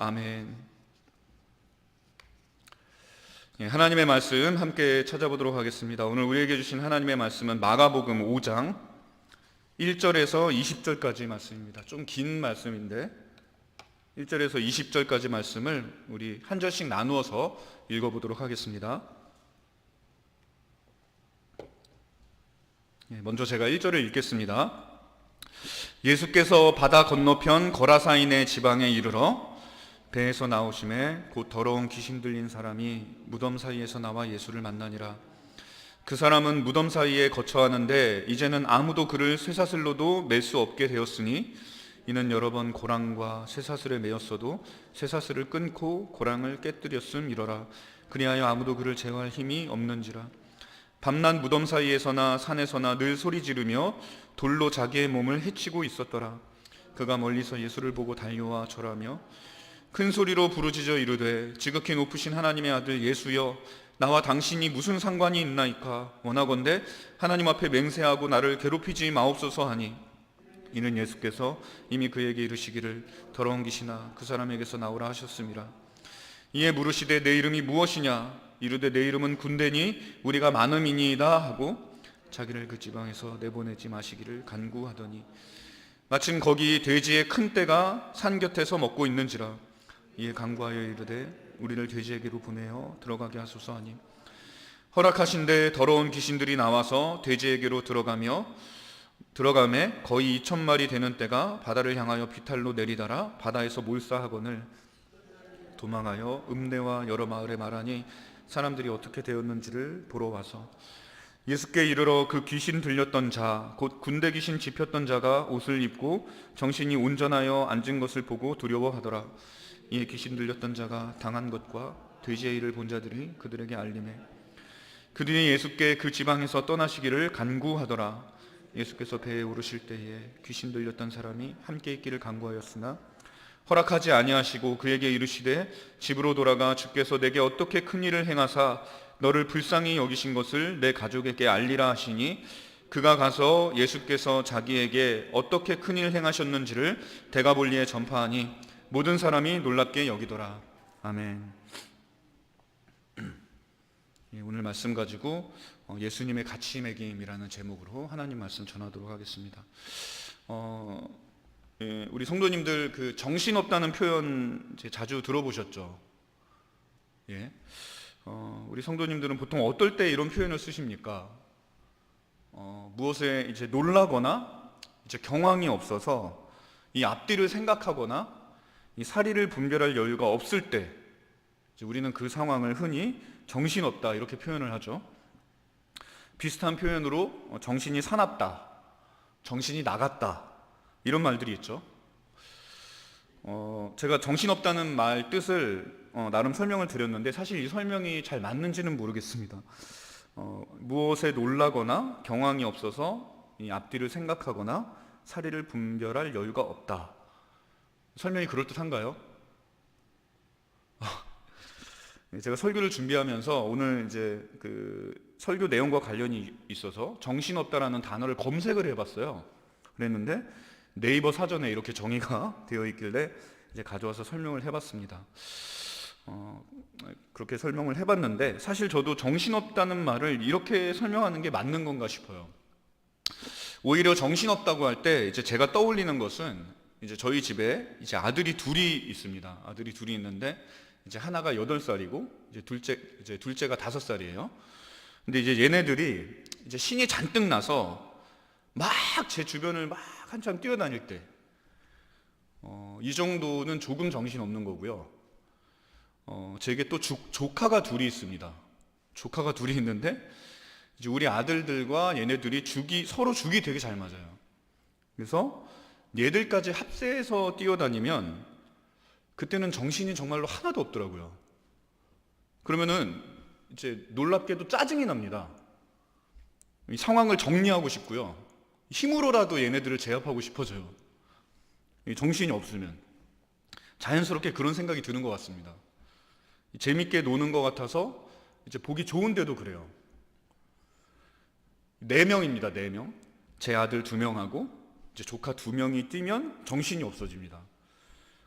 아멘. 하나님의 말씀 함께 찾아보도록 하겠습니다. 오늘 우리에게 주신 하나님의 말씀은 마가복음 5장 1절에서 20절까지 말씀입니다. 좀 긴 말씀인데 1절에서 20절까지 말씀을 우리 한 절씩 나누어서 읽어보도록 하겠습니다. 먼저 제가 1절을 읽겠습니다. 예수께서 바다 건너편 거라사인의 지방에 이르러 배에서 나오심에 곧 더러운 귀신 들린 사람이 무덤 사이에서 나와 예수를 만나니라. 그 사람은 무덤 사이에 거처하는데 이제는 아무도 그를 쇠사슬로도 맬 수 없게 되었으니 이는 여러 번 고랑과 쇠사슬에 매였어도 쇠사슬을 끊고 고랑을 깨뜨렸음이러라. 그리하여 아무도 그를 제어할 힘이 없는지라. 밤낮 무덤 사이에서나 산에서나 늘 소리 지르며 돌로 자기의 몸을 해치고 있었더라. 그가 멀리서 예수를 보고 달려와 절하며 큰 소리로 부르짖어 이르되 지극히 높으신 하나님의 아들 예수여, 나와 당신이 무슨 상관이 있나이까? 원하건대 하나님 앞에 맹세하고 나를 괴롭히지 마옵소서 하니, 이는 예수께서 이미 그에게 이르시기를 더러운 귀신아 그 사람에게서 나오라 하셨음이라. 이에 물으시되 내 이름이 무엇이냐? 이르되 내 이름은 군대니 우리가 많음이니이다 하고 자기를 그 지방에서 내보내지 마시기를 간구하더니, 마침 거기 돼지의 큰 떼가 산 곁에서 먹고 있는지라. 이에 간구하여 이르되 우리를 돼지에게로 보내어 들어가게 하소서 하니, 허락하신데 더러운 귀신들이 나와서 돼지에게로 들어가매 거의 2,000마리 되는 떼가 바다를 향하여 비탈로 내리다라 바다에서 몰사하거늘 도망하여 읍내와 여러 마을에 말하니 사람들이 어떻게 되었는지를 보러 와서 예수께 이르러 그 귀신 들렸던 자 곧 군대 귀신 집혔던 자가 옷을 입고 정신이 온전하여 앉은 것을 보고 두려워하더라. 이에 귀신 들렸던 자가 당한 것과 돼지의 일을 본 자들이 그들에게 알리매 그들이 예수께 그 지방에서 떠나시기를 간구하더라. 예수께서 배에 오르실 때에 귀신 들렸던 사람이 함께 있기를 간구하였으나 허락하지 아니하시고 그에게 이르시되 집으로 돌아가 주께서 내게 어떻게 큰 일을 행하사 너를 불쌍히 여기신 것을 내 가족에게 알리라 하시니, 그가 가서 예수께서 자기에게 어떻게 큰 일을 행하셨는지를 데가볼리에 전파하니 모든 사람이 놀랍게 여기더라. 아멘. 오늘 말씀 가지고 예수님의 가치 매김이라는 제목으로 하나님 말씀 전하도록 하겠습니다. 우리 성도님들 그 정신없다는 표현 자주 들어보셨죠? 예. 우리 성도님들은 보통 어떨 때 이런 표현을 쓰십니까? 무엇에 이제 놀라거나 이제 경황이 없어서 이 앞뒤를 생각하거나 이 사리를 분별할 여유가 없을 때 이제 우리는 그 상황을 흔히 정신없다 이렇게 표현을 하죠. 비슷한 표현으로 정신이 사납다, 정신이 나갔다 이런 말들이 있죠. 제가 정신없다는 말 뜻을 나름 설명을 드렸는데 사실 이 설명이 잘 맞는지는 모르겠습니다. 무엇에 놀라거나 경황이 없어서 이 앞뒤를 생각하거나 사리를 분별할 여유가 없다. 설명이 그럴듯한가요? 제가 설교를 준비하면서 오늘 이제 그 설교 내용과 관련이 있어서 정신없다라는 단어를 검색을 해봤어요. 그랬는데 네이버 사전에 이렇게 정의가 되어 있길래 이제 가져와서 설명을 해봤습니다. 그렇게 설명을 해봤는데 사실 저도 정신없다는 말을 이렇게 설명하는 게 맞는 건가 싶어요. 오히려 정신없다고 할 때 이제 제가 떠올리는 것은 이제 저희 집에 이제 아들이 둘이 있습니다. 아들이 둘이 있는데 이제 하나가 8살이고 이제 둘째가 5살이에요. 근데 이제 얘네들이 이제 신이 잔뜩 나서 막 제 주변을 막 한참 뛰어다닐 때, 이 정도는 조금 정신 없는 거고요. 제게 또 조카가 둘이 있습니다. 조카가 둘이 있는데 이제 우리 아들들과 얘네들이 서로 죽이 되게 잘 맞아요. 그래서 얘들까지 합세해서 뛰어다니면 그때는 정신이 정말로 하나도 없더라고요. 그러면은 이제 놀랍게도 짜증이 납니다. 이 상황을 정리하고 싶고요. 힘으로라도 얘네들을 제압하고 싶어져요. 정신이 없으면 자연스럽게 그런 생각이 드는 것 같습니다. 재밌게 노는 것 같아서 이제 보기 좋은데도 그래요. 4명입니다. 4명. 제 아들 2명하고 이제 조카 2명이 뛰면 정신이 없어집니다.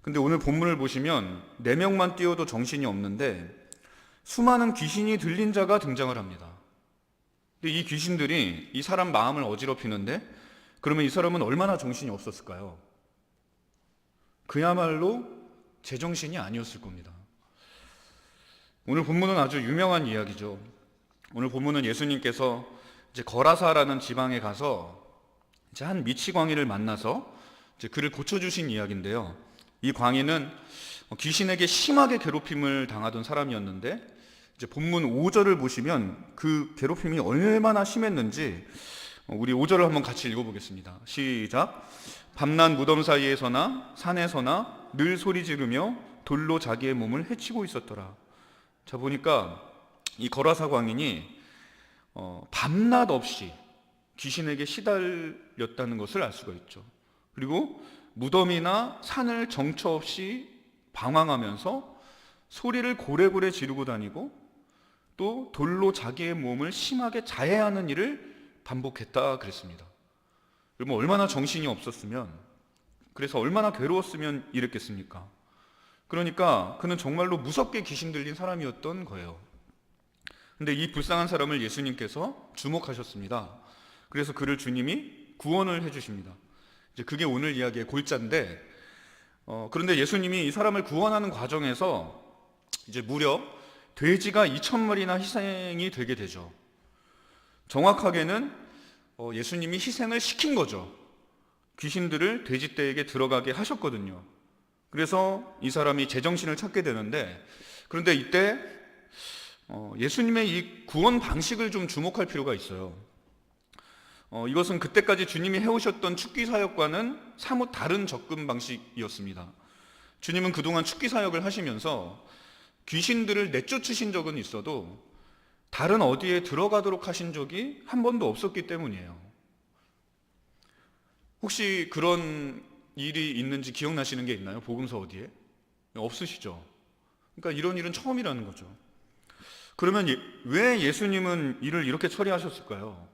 근데 오늘 본문을 보시면 4명만 띄워도 정신이 없는데 수많은 귀신이 들린 자가 등장을 합니다. 근데 이 귀신들이 이 사람 마음을 어지럽히는데 그러면 이 사람은 얼마나 정신이 없었을까요? 그야말로 제정신이 아니었을 겁니다. 오늘 본문은 아주 유명한 이야기죠. 오늘 본문은 예수님께서 이제 거라사라는 지방에 가서 이제 한 미치 광인을 만나서 이제 그를 고쳐주신 이야기인데요. 이 광인은 귀신에게 심하게 괴롭힘을 당하던 사람이었는데 이제 본문 5절을 보시면 그 괴롭힘이 얼마나 심했는지 우리 5절을 한번 같이 읽어보겠습니다. 시작. 밤낮 무덤 사이에서나 산에서나 늘 소리 지르며 돌로 자기의 몸을 해치고 있었더라. 자, 보니까 이 거라사 광인이 밤낮 없이 귀신에게 시달렸다는 것을 알 수가 있죠. 그리고 무덤이나 산을 정처 없이 방황하면서 소리를 고래고래 지르고 다니고 또 돌로 자기의 몸을 심하게 자해하는 일을 반복했다 그랬습니다. 그러면 얼마나 정신이 없었으면, 그래서 얼마나 괴로웠으면 이랬겠습니까? 그러니까 그는 정말로 무섭게 귀신 들린 사람이었던 거예요. 근데 이 불쌍한 사람을 예수님께서 주목하셨습니다. 그래서 그를 주님이 구원을 해주십니다. 이제 그게 오늘 이야기의 골자인데, 그런데 예수님이 이 사람을 구원하는 과정에서 이제 무려 돼지가 2,000마리나 희생이 되게 되죠. 정확하게는 예수님이 희생을 시킨 거죠. 귀신들을 돼지떼에게 들어가게 하셨거든요. 그래서 이 사람이 제정신을 찾게 되는데, 그런데 이때 예수님의 이 구원 방식을 좀 주목할 필요가 있어요. 이것은 그때까지 주님이 해오셨던 축기 사역과는 사뭇 다른 접근 방식이었습니다. 주님은 그동안 축기 사역을 하시면서 귀신들을 내쫓으신 적은 있어도 다른 어디에 들어가도록 하신 적이 한 번도 없었기 때문이에요. 혹시 그런 일이 있는지 기억나시는 게 있나요? 복음서 어디에? 없으시죠? 그러니까 이런 일은 처음이라는 거죠. 그러면 왜 예수님은 일을 이렇게 처리하셨을까요?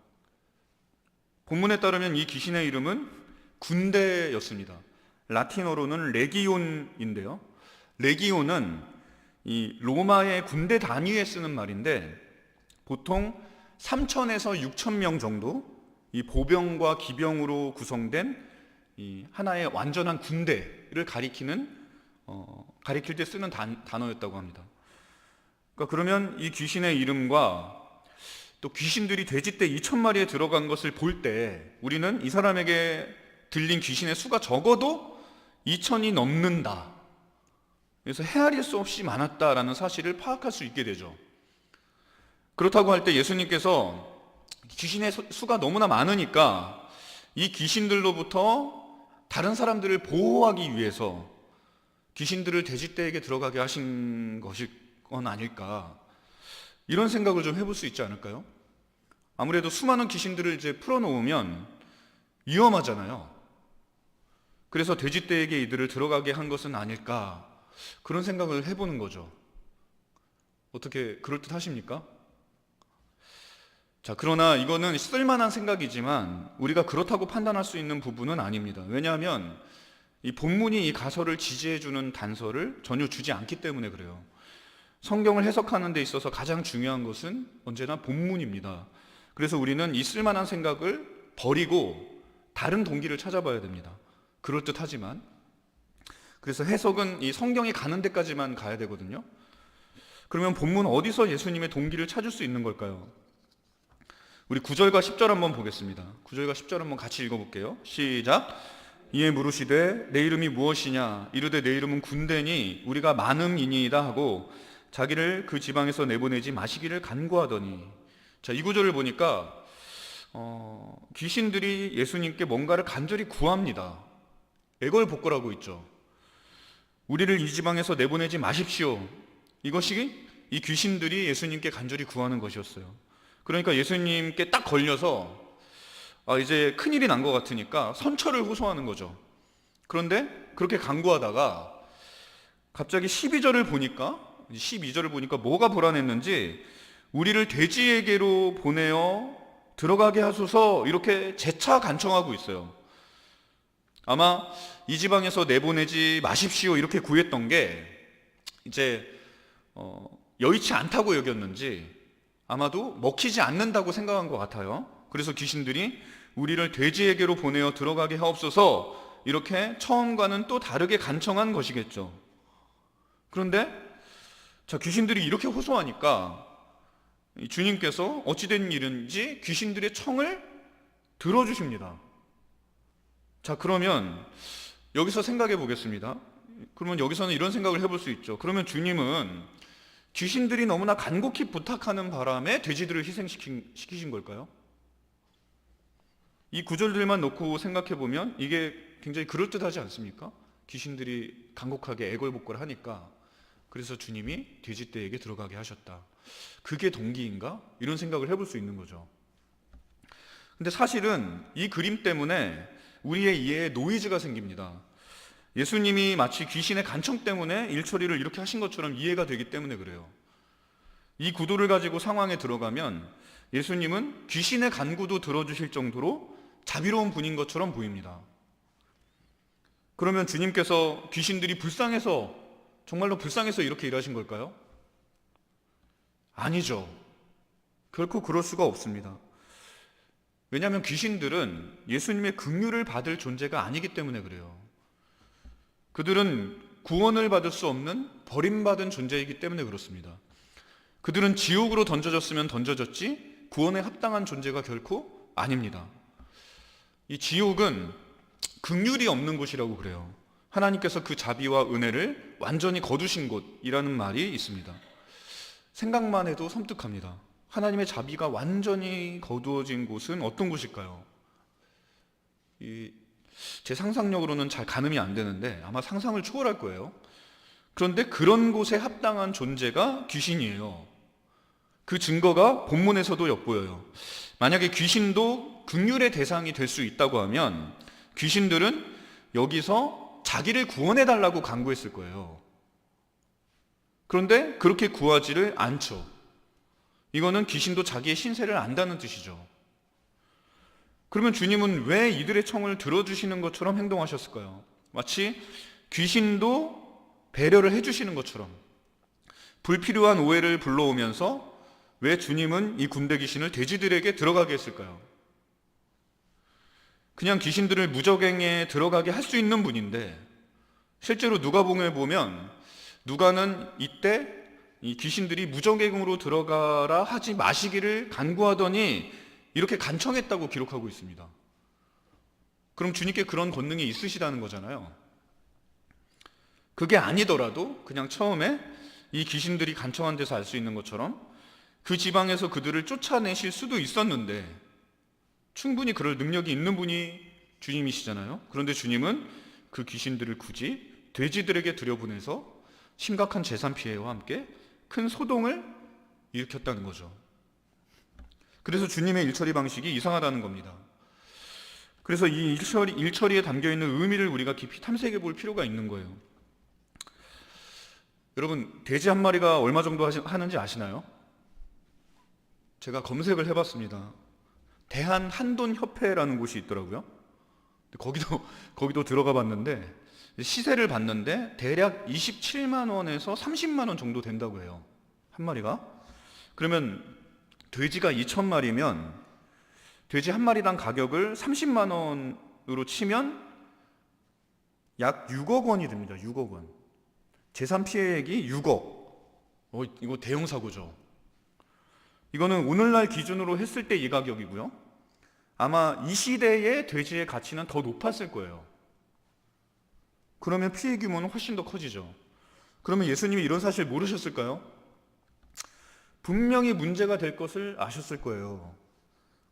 본문에 따르면 이 귀신의 이름은 군대였습니다. 라틴어로는 레기온인데요. 레기온은 이 로마의 군대 단위에 쓰는 말인데 보통 3,000에서 6,000명 정도 이 보병과 기병으로 구성된 이 하나의 완전한 군대를 가리킬 때 쓰는 단어였다고 합니다. 그러니까 그러면 이 귀신의 이름과 또 귀신들이 돼지떼 2,000마리에 들어간 것을 볼 때 우리는 이 사람에게 들린 귀신의 수가 적어도 2,000이 넘는다. 그래서 헤아릴 수 없이 많았다라는 사실을 파악할 수 있게 되죠. 그렇다고 할 때 예수님께서 귀신의 수가 너무나 많으니까 이 귀신들로부터 다른 사람들을 보호하기 위해서 귀신들을 돼지떼에게 들어가게 하신 것일 건 아닐까, 이런 생각을 좀 해볼 수 있지 않을까요? 아무래도 수많은 귀신들을 이제 풀어놓으면 위험하잖아요. 그래서 돼지떼에게 이들을 들어가게 한 것은 아닐까, 그런 생각을 해보는 거죠. 어떻게 그럴듯하십니까? 자, 그러나 이거는 쓸만한 생각이지만 우리가 그렇다고 판단할 수 있는 부분은 아닙니다. 왜냐하면 이 본문이 이 가설을 지지해주는 단서를 전혀 주지 않기 때문에 그래요. 성경을 해석하는 데 있어서 가장 중요한 것은 언제나 본문입니다. 그래서 우리는 이 쓸만한 생각을 버리고 다른 동기를 찾아봐야 됩니다. 그럴듯하지만. 그래서 해석은 이 성경이 가는 데까지만 가야 되거든요. 그러면 본문 어디서 예수님의 동기를 찾을 수 있는 걸까요? 우리 9절과 10절 한번 보겠습니다. 9절과 10절 한번 같이 읽어볼게요. 시작. 이에 물으시되 내 이름이 무엇이냐? 이르되 내 이름은 군대니 우리가 많음이니이다 하고 자기를 그 지방에서 내보내지 마시기를 간구하더니. 자, 이 구절을 보니까 귀신들이 예수님께 뭔가를 간절히 구합니다. 애걸복걸하고 있죠. 우리를 이 지방에서 내보내지 마십시오. 이것이 이 귀신들이 예수님께 간절히 구하는 것이었어요. 그러니까 예수님께 딱 걸려서 이제 큰일이 난 것 같으니까 선처를 호소하는 거죠. 그런데 그렇게 간구하다가 갑자기 12절을 보니까 뭐가 불안했는지 우리를 돼지에게로 보내어 들어가게 하소서 이렇게 재차 간청하고 있어요. 아마 이 지방에서 내보내지 마십시오 이렇게 구했던 게 이제 여의치 않다고 여겼는지 아마도 먹히지 않는다고 생각한 것 같아요. 그래서 귀신들이 우리를 돼지에게로 보내어 들어가게 하옵소서 이렇게 처음과는 또 다르게 간청한 것이겠죠. 그런데 자, 귀신들이 이렇게 호소하니까 주님께서 어찌된 일인지 귀신들의 청을 들어주십니다. 자, 그러면 여기서 생각해 보겠습니다. 그러면 여기서는 이런 생각을 해볼 수 있죠. 그러면 주님은 귀신들이 너무나 간곡히 부탁하는 바람에 돼지들을 희생시키신 걸까요? 이 구절들만 놓고 생각해 보면 이게 굉장히 그럴듯하지 않습니까? 귀신들이 간곡하게 애걸복걸 하니까 그래서 주님이 돼지떼에게 들어가게 하셨다. 그게 동기인가? 이런 생각을 해볼 수 있는 거죠. 근데 사실은 이 그림 때문에 우리의 이해에 노이즈가 생깁니다. 예수님이 마치 귀신의 간청 때문에 일처리를 이렇게 하신 것처럼 이해가 되기 때문에 그래요. 이 구도를 가지고 상황에 들어가면 예수님은 귀신의 간구도 들어주실 정도로 자비로운 분인 것처럼 보입니다. 그러면 주님께서 귀신들이 불쌍해서, 정말로 불쌍해서 이렇게 일하신 걸까요? 아니죠. 결코 그럴 수가 없습니다. 왜냐하면 귀신들은 예수님의 긍휼을 받을 존재가 아니기 때문에 그래요. 그들은 구원을 받을 수 없는 버림받은 존재이기 때문에 그렇습니다. 그들은 지옥으로 던져졌으면 던져졌지 구원에 합당한 존재가 결코 아닙니다. 이 지옥은 긍휼이 없는 곳이라고 그래요. 하나님께서 그 자비와 은혜를 완전히 거두신 곳이라는 말이 있습니다. 생각만 해도 섬뜩합니다. 하나님의 자비가 완전히 거두어진 곳은 어떤 곳일까요? 제 상상력으로는 잘 가늠이 안 되는데 아마 상상을 초월할 거예요. 그런데 그런 곳에 합당한 존재가 귀신이에요. 그 증거가 본문에서도 엿보여요. 만약에 귀신도 긍휼의 대상이 될 수 있다고 하면 귀신들은 여기서 자기를 구원해달라고 간구했을 거예요. 그런데 그렇게 구하지를 않죠. 이거는 귀신도 자기의 신세를 안다는 뜻이죠. 그러면 주님은 왜 이들의 청을 들어주시는 것처럼 행동하셨을까요? 마치 귀신도 배려를 해주시는 것처럼 불필요한 오해를 불러오면서 왜 주님은 이 군대 귀신을 돼지들에게 들어가게 했을까요? 그냥 귀신들을 무적행에 들어가게 할 수 있는 분인데 실제로 누가복음에 보면 누가는 이때 이 귀신들이 무적행으로 들어가라 하지 마시기를 간구하더니 이렇게 간청했다고 기록하고 있습니다. 그럼 주님께 그런 권능이 있으시다는 거잖아요. 그게 아니더라도 그냥 처음에 이 귀신들이 간청한 데서 알 수 있는 것처럼 그 지방에서 그들을 쫓아내실 수도 있었는데 충분히 그럴 능력이 있는 분이 주님이시잖아요. 그런데 주님은 그 귀신들을 굳이 돼지들에게 들여보내서 심각한 재산 피해와 함께 큰 소동을 일으켰다는 거죠. 그래서 주님의 일처리 방식이 이상하다는 겁니다. 그래서 이 일처리에 담겨있는 의미를 우리가 깊이 탐색해 볼 필요가 있는 거예요. 여러분, 돼지 한 마리가 얼마 정도 하는지 아시나요? 제가 검색을 해봤습니다. 대한한돈협회라는 곳이 있더라고요. 거기도 들어가 봤는데 시세를 봤는데 대략 27만 원에서 30만 원 정도 된다고 해요. 한 마리가. 그러면 돼지가 2,000마리면 돼지 한 마리당 가격을 30만 원으로 치면 약 6억 원이 됩니다. 6억 원. 재산 피해액이 6억. 이거 대형 사고죠. 이거는 오늘날 기준으로 했을 때 이 가격이고요. 아마 이 시대의 돼지의 가치는 더 높았을 거예요. 그러면 피해 규모는 훨씬 더 커지죠. 그러면 예수님이 이런 사실 모르셨을까요? 분명히 문제가 될 것을 아셨을 거예요.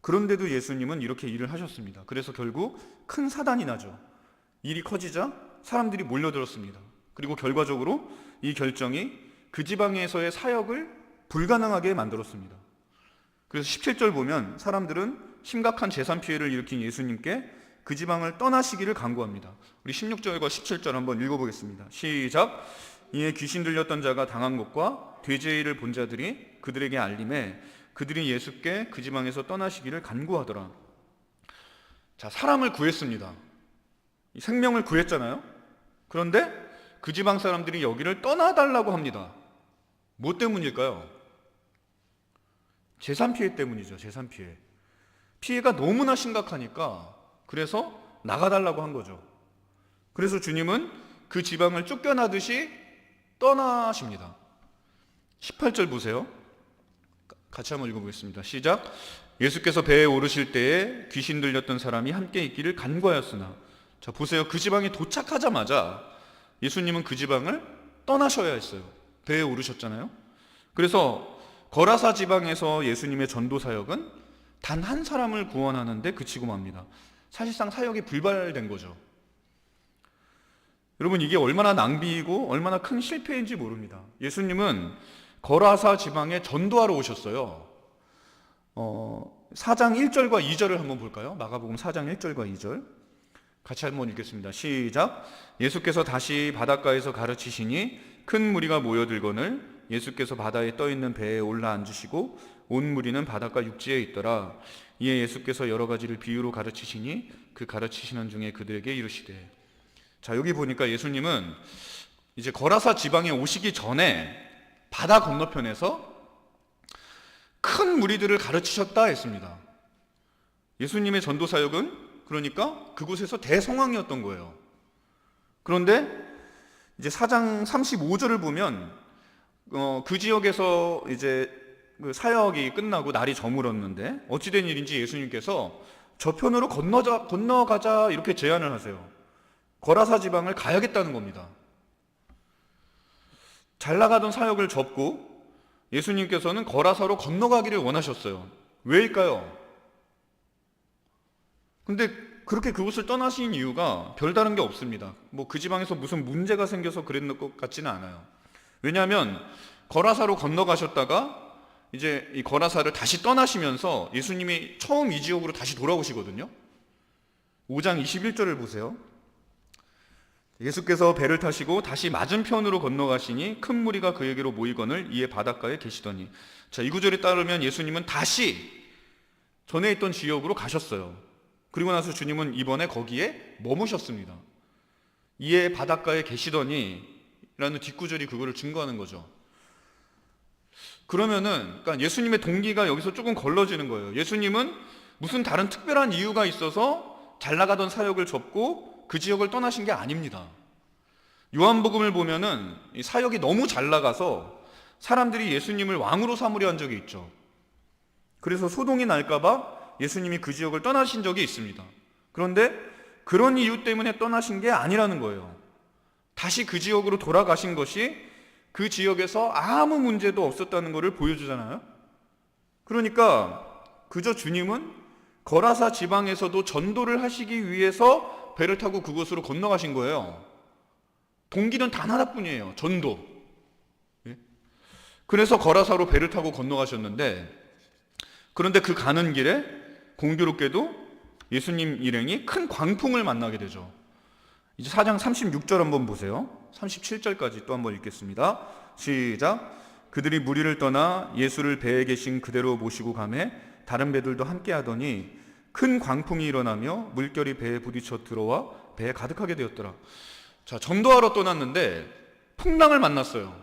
그런데도 예수님은 이렇게 일을 하셨습니다. 그래서 결국 큰 사단이 나죠. 일이 커지자 사람들이 몰려들었습니다. 그리고 결과적으로 이 결정이 그 지방에서의 사역을 불가능하게 만들었습니다. 그래서 17절 보면 사람들은 심각한 재산 피해를 일으킨 예수님께 그 지방을 떠나시기를 간구합니다. 우리 16절과 17절 한번 읽어보겠습니다. 시작. 이에 귀신 들렸던 자가 당한 것과 돼지의 일을 본 자들이 그들에게 알림해 그들이 예수께 그 지방에서 떠나시기를 간구하더라. 자, 사람을 구했습니다. 생명을 구했잖아요. 그런데 그 지방 사람들이 여기를 떠나달라고 합니다. 뭐 때문일까요? 재산 피해 때문이죠. 재산 피해. 피해가 너무나 심각하니까 그래서 나가달라고 한 거죠. 그래서 주님은 그 지방을 쫓겨나듯이 떠나십니다. 18절 보세요. 같이 한번 읽어보겠습니다. 시작. 예수께서 배에 오르실 때에 귀신 들렸던 사람이 함께 있기를 간과하였으나, 자 보세요. 그 지방에 도착하자마자 예수님은 그 지방을 떠나셔야 했어요. 배에 오르셨잖아요. 그래서 거라사 지방에서 예수님의 전도 사역은 단 한 사람을 구원하는 데 그치고 맙니다. 사실상 사역이 불발된 거죠. 여러분, 이게 얼마나 낭비이고 얼마나 큰 실패인지 모릅니다. 예수님은 거라사 지방에 전도하러 오셨어요. 4장 1절과 2절을 한번 볼까요? 마가복음 4장 1절과 2절 같이 한번 읽겠습니다. 시작. 예수께서 다시 바닷가에서 가르치시니 큰 무리가 모여들거늘 예수께서 바다에 떠있는 배에 올라 앉으시고 온 무리는 바닷가 육지에 있더라. 이에 예수께서 여러 가지를 비유로 가르치시니 그 가르치시는 중에 그들에게 이르시되. 자, 여기 보니까 예수님은 이제 거라사 지방에 오시기 전에 바다 건너편에서 큰 무리들을 가르치셨다 했습니다. 예수님의 전도 사역은 그러니까 그곳에서 대성황이었던 거예요. 그런데 이제 4장 35절을 보면 그 지역에서 이제 그 사역이 끝나고 날이 저물었는데 어찌된 일인지 예수님께서 저편으로 건너가자 이렇게 제안을 하세요. 거라사 지방을 가야겠다는 겁니다. 잘 나가던 사역을 접고 예수님께서는 거라사로 건너가기를 원하셨어요. 왜일까요? 근데 그렇게 그곳을 떠나신 이유가 별다른 게 없습니다. 뭐 그 지방에서 무슨 문제가 생겨서 그랬는 것 같지는 않아요. 왜냐하면 거라사로 건너가셨다가 이제 이 거라사를 다시 떠나시면서 예수님이 처음 이 지역으로 다시 돌아오시거든요. 5장 21절을 보세요. 예수께서 배를 타시고 다시 맞은편으로 건너가시니 큰 무리가 그에게로 모이거늘 이에 바닷가에 계시더니. 자, 이 구절에 따르면 예수님은 다시 전에 있던 지역으로 가셨어요. 그리고 나서 주님은 이번에 거기에 머무셨습니다. 이에 바닷가에 계시더니 라는 뒷구절이 그거를 증거하는 거죠. 그러니까 예수님의 동기가 여기서 조금 걸러지는 거예요. 예수님은 무슨 다른 특별한 이유가 있어서 잘 나가던 사역을 접고 그 지역을 떠나신 게 아닙니다. 요한복음을 보면은 이 사역이 너무 잘 나가서 사람들이 예수님을 왕으로 삼으려 한 적이 있죠. 그래서 소동이 날까봐 예수님이 그 지역을 떠나신 적이 있습니다. 그런데 그런 이유 때문에 떠나신 게 아니라는 거예요. 다시 그 지역으로 돌아가신 것이 그 지역에서 아무 문제도 없었다는 것을 보여주잖아요. 그러니까 그저 주님은 거라사 지방에서도 전도를 하시기 위해서 배를 타고 그곳으로 건너가신 거예요. 동기는 단 하나뿐이에요. 전도. 그래서 거라사로 배를 타고 건너가셨는데, 그런데 그 가는 길에 공교롭게도 예수님 일행이 큰 광풍을 만나게 되죠. 이제 4장 36절 한번 보세요. 37절까지 또 한번 읽겠습니다. 시작. 그들이 무리를 떠나 예수를 배에 계신 그대로 모시고 가매 다른 배들도 함께 하더니 큰 광풍이 일어나며 물결이 배에 부딪혀 들어와 배에 가득하게 되었더라. 자, 전도하러 떠났는데 풍랑을 만났어요.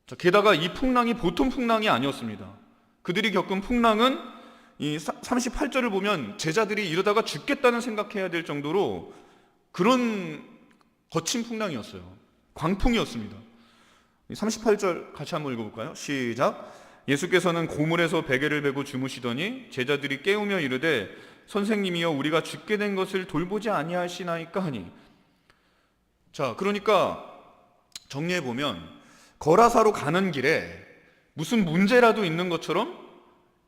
자, 게다가 이 풍랑이 보통 풍랑이 아니었습니다. 그들이 겪은 풍랑은 이 38절을 보면 제자들이 이러다가 죽겠다는 생각해야 될 정도로 그런 거친 풍랑이었어요. 광풍이었습니다. 38절 같이 한번 읽어볼까요? 시작. 예수께서는 고물에서 베개를 베고 주무시더니 제자들이 깨우며 이르되 선생님이여 우리가 죽게 된 것을 돌보지 아니하시나이까 하니. 자, 그러니까 정리해보면 거라사로 가는 길에 무슨 문제라도 있는 것처럼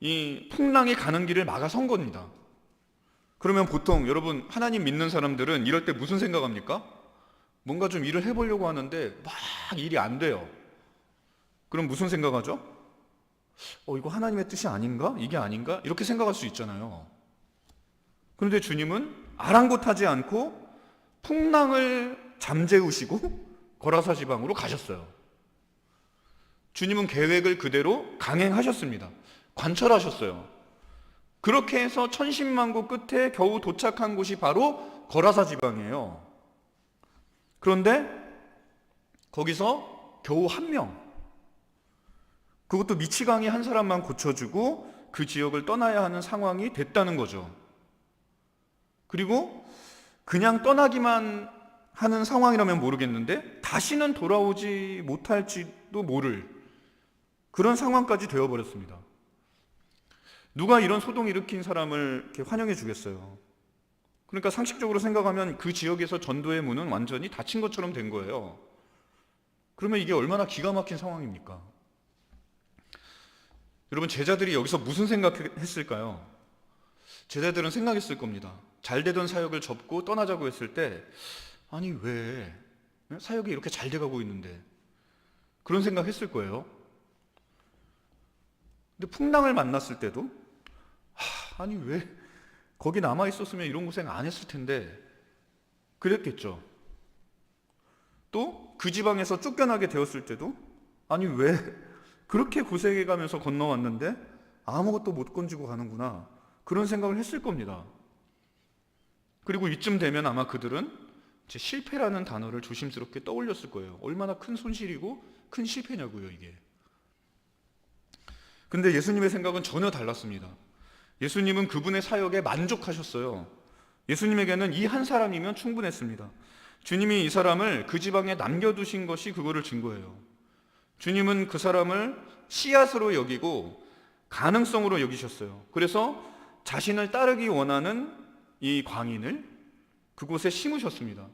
이 풍랑이 가는 길을 막아선 겁니다. 그러면 보통 여러분 하나님 믿는 사람들은 이럴 때 무슨 생각합니까? 뭔가 좀 일을 해보려고 하는데 막 일이 안 돼요. 그럼 무슨 생각하죠? 이거 하나님의 뜻이 아닌가? 이게 아닌가? 이렇게 생각할 수 있잖아요. 그런데 주님은 아랑곳하지 않고 풍랑을 잠재우시고 거라사 지방으로 가셨어요. 주님은 계획을 그대로 강행하셨습니다. 관철하셨어요. 그렇게 해서 천신만고 끝에 겨우 도착한 곳이 바로 거라사 지방이에요. 그런데 거기서 겨우 한 명, 그것도 미치광이 한 사람만 고쳐주고 그 지역을 떠나야 하는 상황이 됐다는 거죠. 그리고 그냥 떠나기만 하는 상황이라면 모르겠는데 다시는 돌아오지 못할지도 모를 그런 상황까지 되어버렸습니다. 누가 이런 소동 일으킨 사람을 이렇게 환영해 주겠어요? 그러니까 상식적으로 생각하면 그 지역에서 전도의 문은 완전히 닫힌 것처럼 된 거예요. 그러면 이게 얼마나 기가 막힌 상황입니까? 여러분, 제자들이 여기서 무슨 생각했을까요? 제자들은 생각했을 겁니다. 잘 되던 사역을 접고 떠나자고 했을 때, 아니 왜 사역이 이렇게 잘 돼가고 있는데, 그런 생각했을 거예요. 근데 풍랑을 만났을 때도 아니 왜 거기 남아 있었으면 이런 고생 안 했을 텐데 그랬겠죠. 또 그 지방에서 쫓겨나게 되었을 때도 아니 왜 그렇게 고생해 가면서 건너왔는데 아무것도 못 건지고 가는구나, 그런 생각을 했을 겁니다. 그리고 이쯤 되면 아마 그들은 제 실패라는 단어를 조심스럽게 떠올렸을 거예요. 얼마나 큰 손실이고 큰 실패냐고요, 이게. 근데 예수님의 생각은 전혀 달랐습니다. 예수님은 그분의 사역에 만족하셨어요. 예수님에게는 이 한 사람이면 충분했습니다. 주님이 이 사람을 그 지방에 남겨두신 것이 그거를 증거해요. 주님은 그 사람을 씨앗으로 여기고 가능성으로 여기셨어요. 그래서 자신을 따르기 원하는 이 광인을 그곳에 심으셨습니다.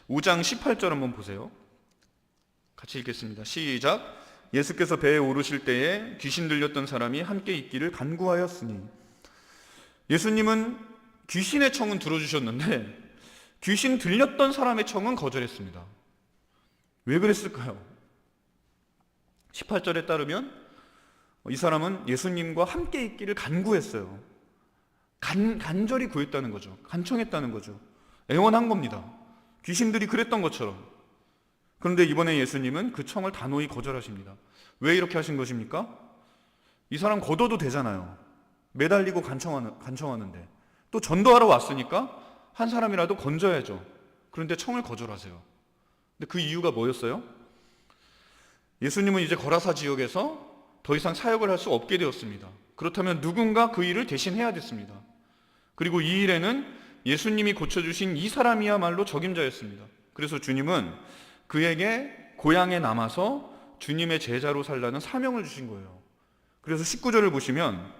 5장 18절 한번 보세요. 같이 읽겠습니다. 시작. 예수께서 배에 오르실 때에 귀신 들렸던 사람이 함께 있기를 간구하였으니. 예수님은 귀신의 청은 들어주셨는데 귀신 들렸던 사람의 청은 거절했습니다. 왜 그랬을까요? 18절에 따르면 이 사람은 예수님과 함께 있기를 간구했어요. 간절히 구했다는 거죠. 간청했다는 거죠. 애원한 겁니다. 귀신들이 그랬던 것처럼. 그런데 이번에 예수님은 그 청을 단호히 거절하십니다. 왜 이렇게 하신 것입니까? 이 사람 걷어도 되잖아요. 매달리고 간청하는데. 또 전도하러 왔으니까 한 사람이라도 건져야죠. 그런데 청을 거절하세요. 근데 그 이유가 뭐였어요? 예수님은 이제 거라사 지역에서 더 이상 사역을 할 수 없게 되었습니다. 그렇다면 누군가 그 일을 대신해야 됐습니다. 그리고 이 일에는 예수님이 고쳐주신 이 사람이야말로 적임자였습니다. 그래서 주님은 그에게 고향에 남아서 주님의 제자로 살라는 사명을 주신 거예요. 그래서 19절을 보시면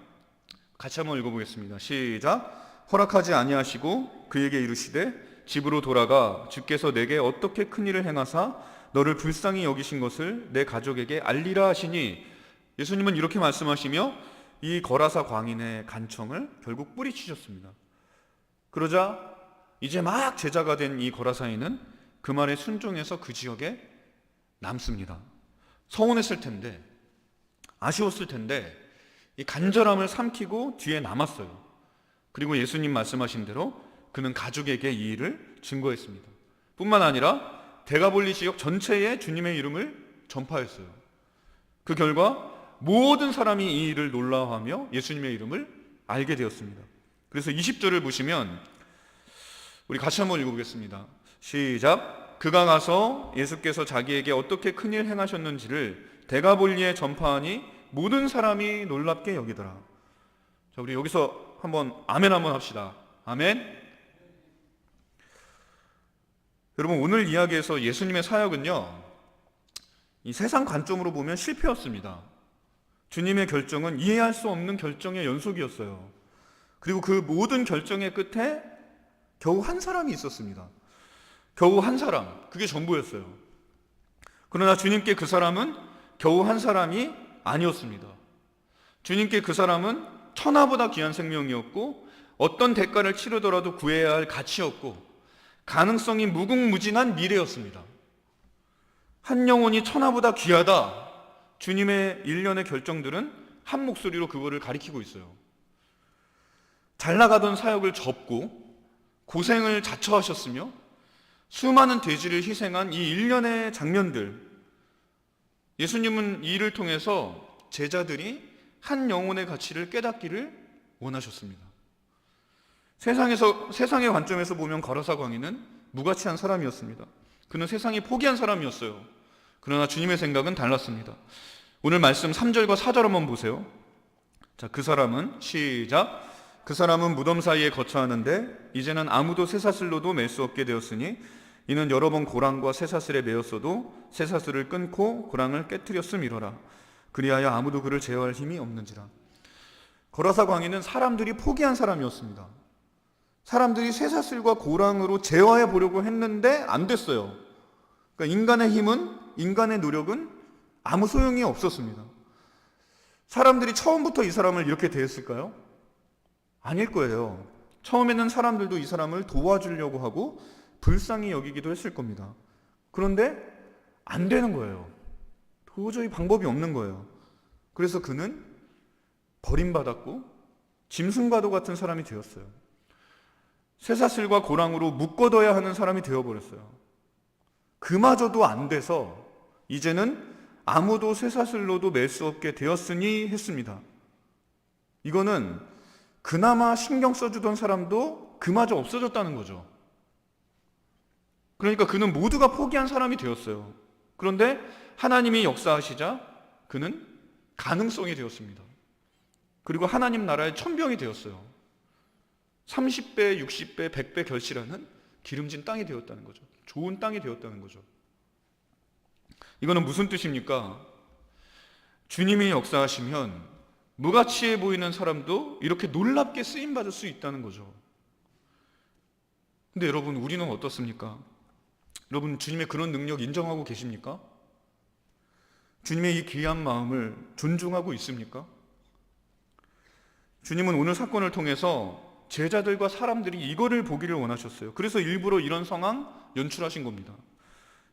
같이 한번 읽어보겠습니다. 시작. 허락하지 아니하시고 그에게 이르시되 집으로 돌아가 주께서 내게 어떻게 큰 일을 행하사 너를 불쌍히 여기신 것을 내 가족에게 알리라 하시니. 예수님은 이렇게 말씀하시며 이 거라사 광인의 간청을 결국 뿌리치셨습니다. 그러자 이제 막 제자가 된 이 거라사인은 그 말에 순종해서 그 지역에 남습니다. 서운했을 텐데, 아쉬웠을 텐데 이 간절함을 삼키고 뒤에 남았어요. 그리고 예수님 말씀하신 대로 그는 가족에게 이 일을 증거했습니다. 뿐만 아니라 데가볼리 지역 전체에 주님의 이름을 전파했어요. 그 결과 모든 사람이 이 일을 놀라워하며 예수님의 이름을 알게 되었습니다. 그래서 20절을 보시면 우리 같이 한번 읽어보겠습니다. 시작. 그가 가서 예수께서 자기에게 어떻게 큰일 행하셨는지를 데가볼리에 전파하니 모든 사람이 놀랍게 여기더라. 자, 우리 여기서 한번 아멘 한번 합시다. 아멘. 여러분, 오늘 이야기에서 예수님의 사역은요, 이 세상 관점으로 보면 실패였습니다. 주님의 결정은 이해할 수 없는 결정의 연속이었어요. 그리고 그 모든 결정의 끝에 겨우 한 사람이 있었습니다. 겨우 한 사람, 그게 전부였어요. 그러나 주님께 그 사람은 겨우 한 사람이 아니었습니다. 주님께 그 사람은 천하보다 귀한 생명이었고 어떤 대가를 치르더라도 구해야 할 가치였고 가능성이 무궁무진한 미래였습니다. 한 영혼이 천하보다 귀하다. 주님의 일련의 결정들은 한 목소리로 그거를 가리키고 있어요. 잘 나가던 사역을 접고 고생을 자처하셨으며 수많은 돼지를 희생한 이 일련의 장면들, 예수님은 이 일을 통해서 제자들이 한 영혼의 가치를 깨닫기를 원하셨습니다. 세상의 관점에서 보면 거라사 광인은 무가치한 사람이었습니다. 그는 세상이 포기한 사람이었어요. 그러나 주님의 생각은 달랐습니다. 오늘 말씀 3절과 4절 한번 보세요. 자, 그 사람은 시작. 그 사람은 무덤 사이에 거처하는데 이제는 아무도 쇠사슬로도 맬 수 없게 되었으니 이는 여러 번 고랑과 쇠사슬에 매었어도 쇠사슬을 끊고 고랑을 깨트렸음이로라. 그리하여 아무도 그를 제어할 힘이 없는지라. 거라사 광인은 사람들이 포기한 사람이었습니다. 사람들이 쇠사슬과 고랑으로 제어해 보려고 했는데 안 됐어요. 그러니까 인간의 힘은, 인간의 노력은 아무 소용이 없었습니다. 사람들이 처음부터 이 사람을 이렇게 대했을까요? 아닐 거예요. 처음에는 사람들도 이 사람을 도와주려고 하고 불쌍히 여기기도 했을 겁니다. 그런데 안 되는 거예요. 도저히 방법이 없는 거예요. 그래서 그는 버림받았고 짐승과도 같은 사람이 되었어요. 쇠사슬과 고랑으로 묶어둬야 하는 사람이 되어버렸어요. 그마저도 안 돼서 이제는 아무도 쇠사슬로도 맬 수 없게 되었으니 했습니다. 이거는 그나마 신경 써주던 사람도 그마저 없어졌다는 거죠. 그러니까 그는 모두가 포기한 사람이 되었어요. 그런데 하나님이 역사하시자 그는 가능성이 되었습니다. 그리고 하나님 나라의 천병이 되었어요. 30배, 60배, 100배 결실하는 기름진 땅이 되었다는 거죠. 좋은 땅이 되었다는 거죠. 이거는 무슨 뜻입니까? 주님이 역사하시면 무가치해 보이는 사람도 이렇게 놀랍게 쓰임받을 수 있다는 거죠. 근데 여러분, 우리는 어떻습니까? 여러분, 주님의 그런 능력 인정하고 계십니까? 주님의 이 귀한 마음을 존중하고 있습니까? 주님은 오늘 사건을 통해서 제자들과 사람들이 이거를 보기를 원하셨어요. 그래서 일부러 이런 상황 연출하신 겁니다.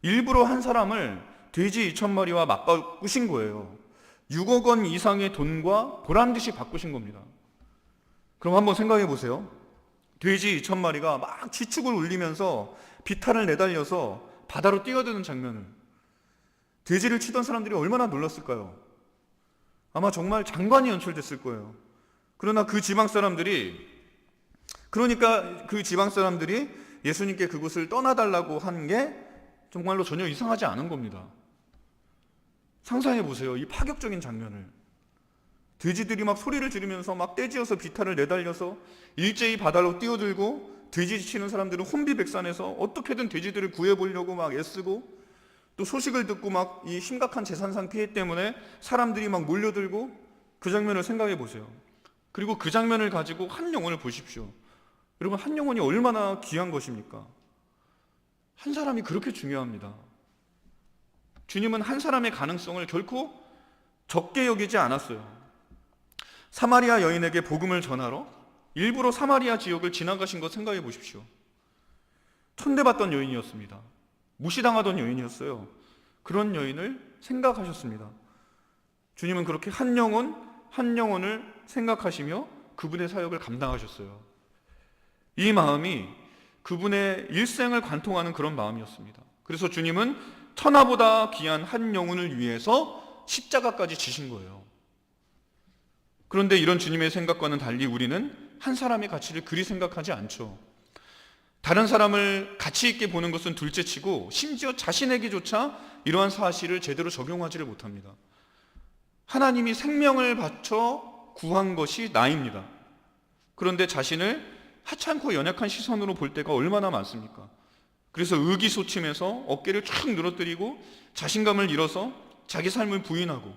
일부러 한 사람을 돼지 2,000마리와 맞바꾸신 거예요. 6억 원 이상의 돈과 보란듯이 바꾸신 겁니다. 그럼 한번 생각해 보세요. 돼지 2,000마리가 막 지축을 울리면서 비탈을 내달려서 바다로 뛰어드는 장면을, 돼지를 치던 사람들이 얼마나 놀랐을까요? 아마 정말 장관이 연출됐을 거예요. 그러나 그 지방 사람들이 예수님께 그곳을 떠나달라고 한 게 정말로 전혀 이상하지 않은 겁니다. 상상해 보세요. 이 파격적인 장면을. 돼지들이 막 소리를 지르면서 막 떼지어서 비탈을 내달려서 일제히 바다로 뛰어들고, 돼지 치는 사람들은 혼비백산해서 어떻게든 돼지들을 구해보려고 막 애쓰고, 또 소식을 듣고 막 이 심각한 재산상 피해 때문에 사람들이 막 몰려들고, 그 장면을 생각해 보세요. 그리고 그 장면을 가지고 한 영혼을 보십시오. 여러분, 한 영혼이 얼마나 귀한 것입니까? 한 사람이 그렇게 중요합니다. 주님은 한 사람의 가능성을 결코 적게 여기지 않았어요. 사마리아 여인에게 복음을 전하러 일부러 사마리아 지역을 지나가신 것 생각해 보십시오. 천대받던 여인이었습니다. 무시당하던 여인이었어요. 그런 여인을 생각하셨습니다. 주님은 그렇게 한 영혼을 생각하시며 그분의 사역을 감당하셨어요. 이 마음이 그분의 일생을 관통하는 그런 마음이었습니다. 그래서 주님은 천하보다 귀한 한 영혼을 위해서 십자가까지 지신 거예요. 그런데 이런 주님의 생각과는 달리 우리는 한 사람의 가치를 그리 생각하지 않죠. 다른 사람을 가치 있게 보는 것은 둘째치고 심지어 자신에게조차 이러한 사실을 제대로 적용하지를 못합니다. 하나님이 생명을 바쳐 구한 것이 나입니다. 그런데 자신을 하찮고 연약한 시선으로 볼 때가 얼마나 많습니까? 그래서 의기소침해서 어깨를 쭉 늘어뜨리고 자신감을 잃어서 자기 삶을 부인하고,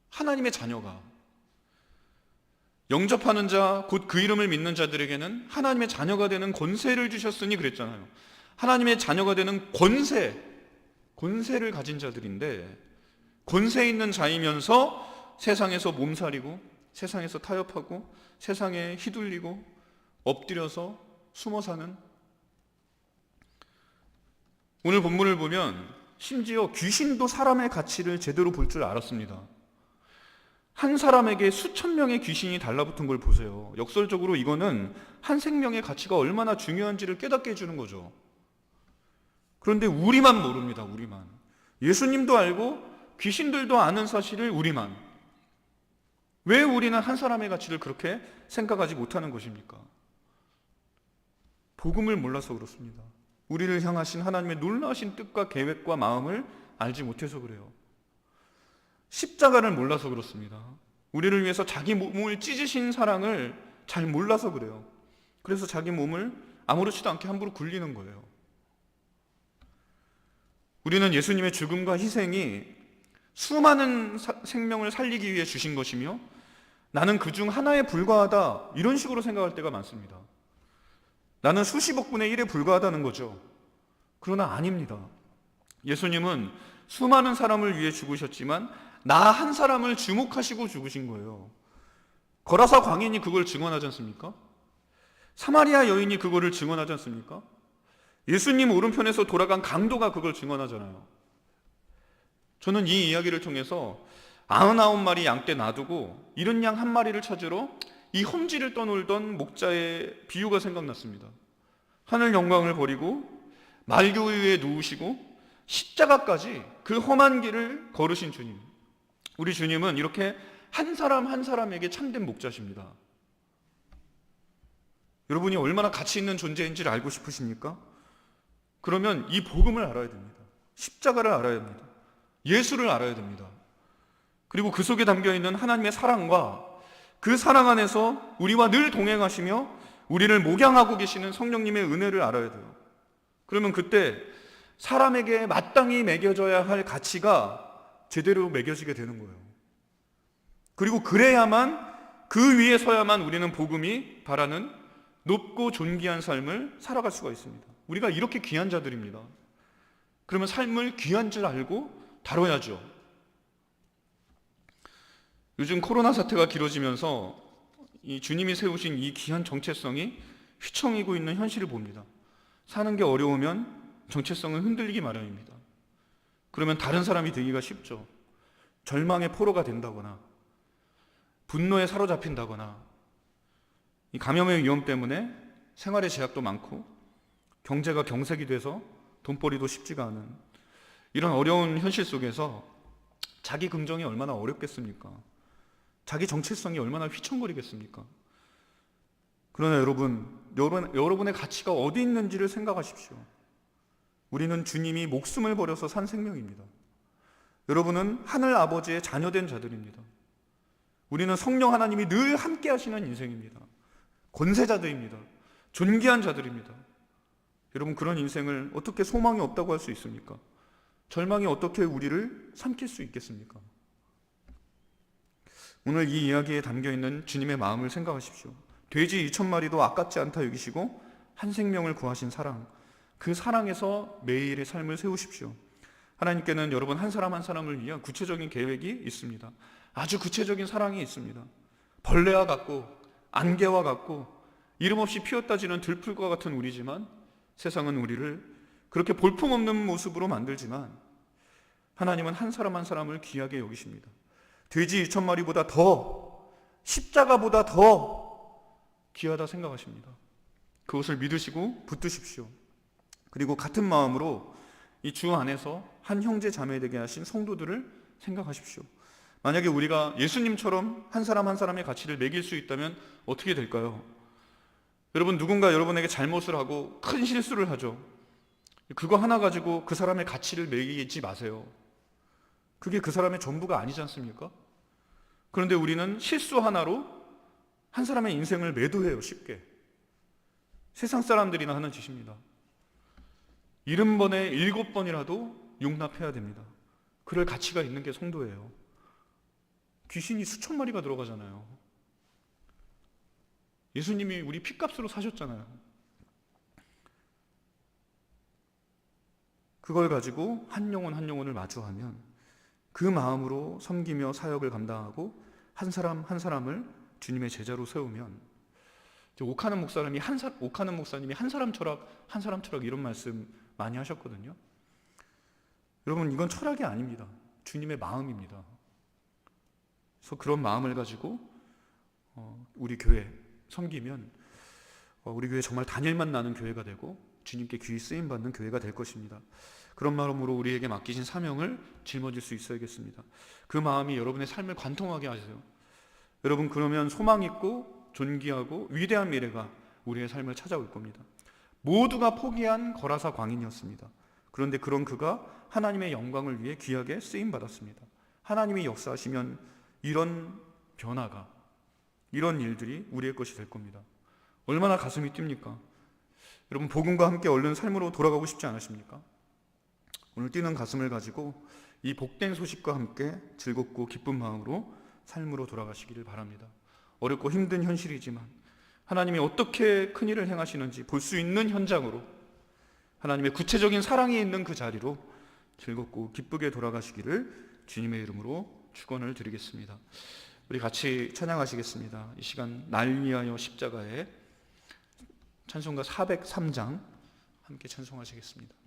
하나님의 자녀가, 영접하는 자, 곧 그 이름을 믿는 자들에게는 하나님의 자녀가 되는 권세를 주셨으니 그랬잖아요. 하나님의 자녀가 되는 권세를 가진 자들인데, 권세 있는 자이면서 세상에서 몸살이고, 세상에서 타협하고, 세상에 휘둘리고, 엎드려서 숨어 사는, 오늘 본문을 보면 심지어 귀신도 사람의 가치를 제대로 볼 줄 알았습니다. 한 사람에게 수천 명의 귀신이 달라붙은 걸 보세요. 역설적으로 이거는 한 생명의 가치가 얼마나 중요한지를 깨닫게 해주는 거죠. 그런데 우리만 모릅니다. 우리만. 예수님도 알고 귀신들도 아는 사실을 우리만. 왜 우리는 한 사람의 가치를 그렇게 생각하지 못하는 것입니까? 복음을 몰라서 그렇습니다. 우리를 향하신 하나님의 놀라우신 뜻과 계획과 마음을 알지 못해서 그래요. 십자가를 몰라서 그렇습니다. 우리를 위해서 자기 몸을 찢으신 사랑을 잘 몰라서 그래요. 그래서 자기 몸을 아무렇지도 않게 함부로 굴리는 거예요. 우리는 예수님의 죽음과 희생이 수많은 생명을 살리기 위해 주신 것이며 나는 그중 하나에 불과하다, 이런 식으로 생각할 때가 많습니다. 나는 수십억 분의 1에 불과하다는 거죠. 그러나 아닙니다. 예수님은 수많은 사람을 위해 죽으셨지만 나 한 사람을 주목하시고 죽으신 거예요. 거라사 광인이 그걸 증언하지 않습니까? 사마리아 여인이 그거를 증언하지 않습니까? 예수님 오른편에서 돌아간 강도가 그걸 증언하잖아요. 저는 이 이야기를 통해서 99마리 양 떼 놔두고 잃은 양 한 마리를 찾으러 이 험지를 떠놀던 목자의 비유가 생각났습니다. 하늘 영광을 버리고 말교 위에 누우시고 십자가까지 그 험한 길을 걸으신 주님. 우리 주님은 이렇게 한 사람 한 사람에게 참된 목자십니다. 여러분이 얼마나 가치 있는 존재인지를 알고 싶으십니까? 그러면 이 복음을 알아야 됩니다. 십자가를 알아야 됩니다. 예수를 알아야 됩니다. 그리고 그 속에 담겨있는 하나님의 사랑과 그 사랑 안에서 우리와 늘 동행하시며 우리를 목양하고 계시는 성령님의 은혜를 알아야 돼요. 그러면 그때 사람에게 마땅히 매겨져야 할 가치가 제대로 매겨지게 되는 거예요. 그리고 그래야만, 그 위에 서야만 우리는 복음이 바라는 높고 존귀한 삶을 살아갈 수가 있습니다. 우리가 이렇게 귀한 자들입니다. 그러면 삶을 귀한 줄 알고 다뤄야죠. 요즘 코로나 사태가 길어지면서 이 주님이 세우신 이 귀한 정체성이 휘청이고 있는 현실을 봅니다. 사는 게 어려우면 정체성은 흔들리기 마련입니다. 그러면 다른 사람이 되기가 쉽죠. 절망의 포로가 된다거나 분노에 사로잡힌다거나 이 감염의 위험 때문에 생활의 제약도 많고 경제가 경색이 돼서 돈벌이도 쉽지가 않은 이런 어려운 현실 속에서 자기 긍정이 얼마나 어렵겠습니까? 자기 정체성이 얼마나 휘청거리겠습니까? 그러나 여러분의 가치가 어디 있는지를 생각하십시오. 우리는 주님이 목숨을 버려서 산 생명입니다. 여러분은 하늘 아버지의 자녀된 자들입니다. 우리는 성령 하나님이 늘 함께 하시는 인생입니다. 권세자들입니다. 존귀한 자들입니다. 여러분, 그런 인생을 어떻게 소망이 없다고 할 수 있습니까? 절망이 어떻게 우리를 삼킬 수 있겠습니까? 오늘 이 이야기에 담겨있는 주님의 마음을 생각하십시오. 돼지 2,000마리도 아깝지 않다 여기시고 한 생명을 구하신 사랑, 그 사랑에서 매일의 삶을 세우십시오. 하나님께는 여러분 한 사람 한 사람을 위한 구체적인 계획이 있습니다. 아주 구체적인 사랑이 있습니다. 벌레와 같고 안개와 같고 이름 없이 피었다지는 들풀과 같은 우리지만 세상은 우리를 그렇게 볼품없는 모습으로 만들지만 하나님은 한 사람 한 사람을 귀하게 여기십니다. 돼지 2,000마리보다 더, 십자가보다 더 귀하다 생각하십니다. 그것을 믿으시고 붙드십시오. 그리고 같은 마음으로 이 주 안에서 한 형제 자매 되게 하신 성도들을 생각하십시오. 만약에 우리가 예수님처럼 한 사람 한 사람의 가치를 매길 수 있다면 어떻게 될까요? 여러분, 누군가 여러분에게 잘못을 하고 큰 실수를 하죠. 그거 하나 가지고 그 사람의 가치를 매기지 마세요. 그게 그 사람의 전부가 아니지 않습니까? 그런데 우리는 실수 하나로 한 사람의 인생을 매도해요, 쉽게. 세상 사람들이나 하는 짓입니다. 70번에 7번이라도 용납해야 됩니다. 그럴 가치가 있는 게 성도예요. 귀신이 수천 마리가 들어가잖아요. 예수님이 우리 핏값으로 사셨잖아요. 그걸 가지고 한 영혼 한 영혼을 마주하면 그 마음으로 섬기며 사역을 감당하고 한 사람 한 사람을 주님의 제자로 세우면, 옥하는 목사님이 한 사람 철학 이런 말씀 많이 하셨거든요. 여러분, 이건 철학이 아닙니다. 주님의 마음입니다. 그래서 그런 마음을 가지고 우리 교회 섬기면 우리 교회 정말 단일만 나는 교회가 되고 주님께 귀히 쓰임받는 교회가 될 것입니다. 그런 마음으로 우리에게 맡기신 사명을 짊어질 수 있어야겠습니다. 그 마음이 여러분의 삶을 관통하게 하세요. 여러분, 그러면 소망 있고 존귀하고 위대한 미래가 우리의 삶을 찾아올 겁니다. 모두가 포기한 거라사 광인이었습니다. 그런데 그런 그가 하나님의 영광을 위해 귀하게 쓰임 받았습니다. 하나님이 역사하시면 이런 변화가, 이런 일들이 우리의 것이 될 겁니다. 얼마나 가슴이 뜁니까? 여러분, 복음과 함께 얼른 삶으로 돌아가고 싶지 않으십니까? 오늘 뛰는 가슴을 가지고 이 복된 소식과 함께 즐겁고 기쁜 마음으로 삶으로 돌아가시기를 바랍니다. 어렵고 힘든 현실이지만 하나님이 어떻게 큰 일을 행하시는지 볼 수 있는 현장으로, 하나님의 구체적인 사랑이 있는 그 자리로 즐겁고 기쁘게 돌아가시기를 주님의 이름으로 축원을 드리겠습니다. 우리 같이 찬양하시겠습니다. 이 시간 날 위하여 십자가에 찬송가 403장 함께 찬송하시겠습니다.